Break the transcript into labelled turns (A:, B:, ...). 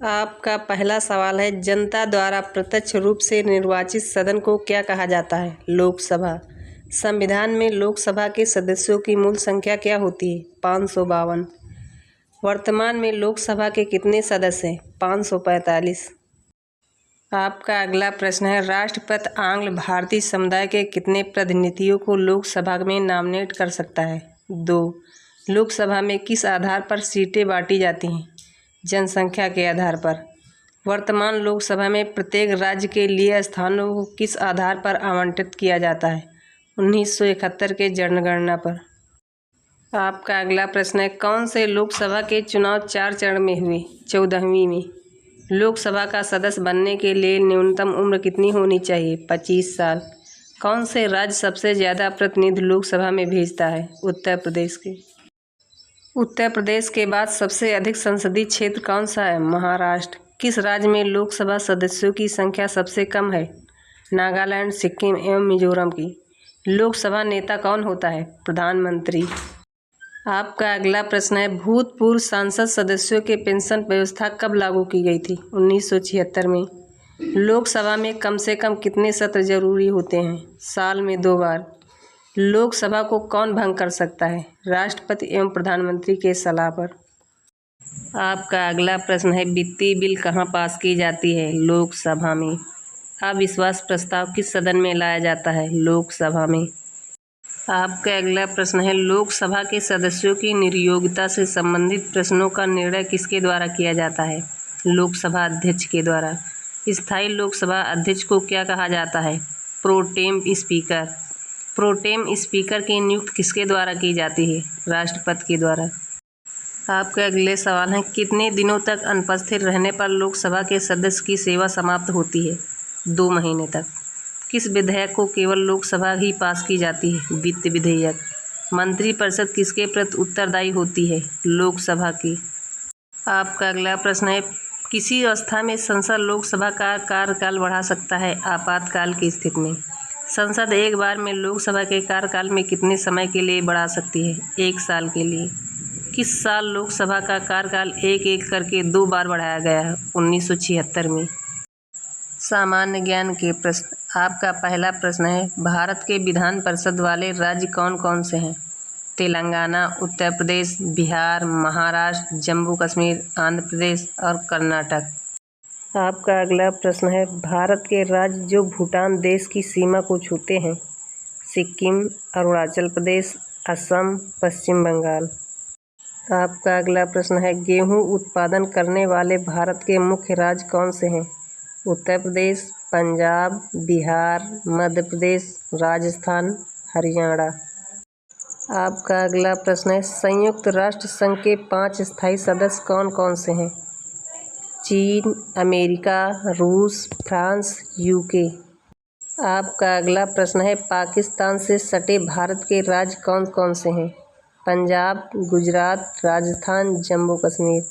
A: आपका पहला सवाल है, जनता द्वारा प्रत्यक्ष रूप से निर्वाचित सदन को क्या कहा जाता है? लोकसभा। संविधान में लोकसभा के सदस्यों की मूल संख्या क्या होती है? 552। वर्तमान में लोकसभा के कितने सदस्य हैं? 545। आपका अगला प्रश्न है, राष्ट्रपति आंग्ल भारतीय समुदाय के कितने प्रतिनिधियों को लोकसभा में नॉमिनेट कर सकता है? 2। लोकसभा में किस आधार पर सीटें बांटी जाती हैं? जनसंख्या के आधार पर। वर्तमान लोकसभा में प्रत्येक राज्य के लिए स्थानों को किस आधार पर आवंटित किया जाता है? 1971 के जनगणना पर। आपका अगला प्रश्न है, कौन से लोकसभा के चुनाव 4 चरण में हुए? 14वीं में। लोकसभा का सदस्य बनने के लिए न्यूनतम उम्र कितनी होनी चाहिए? 25 साल। कौन से राज्य सबसे ज़्यादा प्रतिनिधि लोकसभा में भेजता है? उत्तर प्रदेश के। उत्तर प्रदेश के बाद सबसे अधिक संसदीय क्षेत्र कौन सा है? महाराष्ट्र। किस राज्य में लोकसभा सदस्यों की संख्या सबसे कम है? नागालैंड, सिक्किम एवं मिजोरम की। लोकसभा नेता कौन होता है? प्रधानमंत्री। आपका अगला प्रश्न है, भूतपूर्व संसद सदस्यों के पेंशन व्यवस्था कब लागू की गई थी? 1976 में। लोकसभा में कम से कम कितने सत्र जरूरी होते हैं? साल में 2 बार। लोकसभा को कौन भंग कर सकता है? राष्ट्रपति एवं प्रधानमंत्री के सलाह पर। आपका अगला प्रश्न है, वित्तीय बिल कहाँ पास की जाती है? लोकसभा में। अविश्वास प्रस्ताव किस सदन में लाया जाता है? लोकसभा में। आपका अगला प्रश्न है, लोकसभा के सदस्यों की नियोक्ता से संबंधित प्रश्नों का निर्णय किसके द्वारा किया जाता है? लोकसभा अध्यक्ष के द्वारा। स्थायी लोकसभा अध्यक्ष को क्या कहा जाता है? Pro tem speaker. प्रोटेम स्पीकर की नियुक्ति किसके द्वारा की जाती है? राष्ट्रपति के द्वारा। आपके अगले सवाल हैं, कितने दिनों तक अनुपस्थित रहने पर लोकसभा के सदस्य की सेवा समाप्त होती है? 2 महीने तक। किस विधेयक को केवल लोकसभा ही पास की जाती है? वित्त विधेयक। मंत्रिपरिषद किसके प्रति उत्तरदायी होती है? लोकसभा की। आपका अगला प्रश्न है, किसी अवस्था में संसद लोकसभा का कार्यकाल बढ़ा सकता है? आपातकाल की स्थिति में। संसद एक बार में लोकसभा के कार्यकाल में कितने समय के लिए बढ़ा सकती है? 1 साल के लिए। किस साल लोकसभा का कार्यकाल एक करके 2 बार बढ़ाया गया है? 1976 में। सामान्य ज्ञान के प्रश्न। आपका पहला प्रश्न है, भारत के विधान परिषद वाले राज्य कौन कौन से हैं? तेलंगाना, उत्तर प्रदेश, बिहार, महाराष्ट्र, जम्मू कश्मीर, आंध्र प्रदेश और कर्नाटक। आपका अगला प्रश्न है, भारत के राज्य जो भूटान देश की सीमा को छूते हैं? सिक्किम, अरुणाचल प्रदेश, असम, पश्चिम बंगाल। आपका अगला प्रश्न है, गेहूं उत्पादन करने वाले भारत के मुख्य राज्य कौन से हैं? उत्तर प्रदेश, पंजाब, बिहार, मध्य प्रदेश, राजस्थान, हरियाणा। आपका अगला प्रश्न है, संयुक्त राष्ट्र संघ के 5 स्थायी सदस्य कौन कौन से हैं? चीन, अमेरिका, रूस, फ्रांस, यूके। आपका अगला प्रश्न है, पाकिस्तान से सटे भारत के राज्य कौन कौन से हैं? पंजाब, गुजरात, राजस्थान, जम्मू कश्मीर।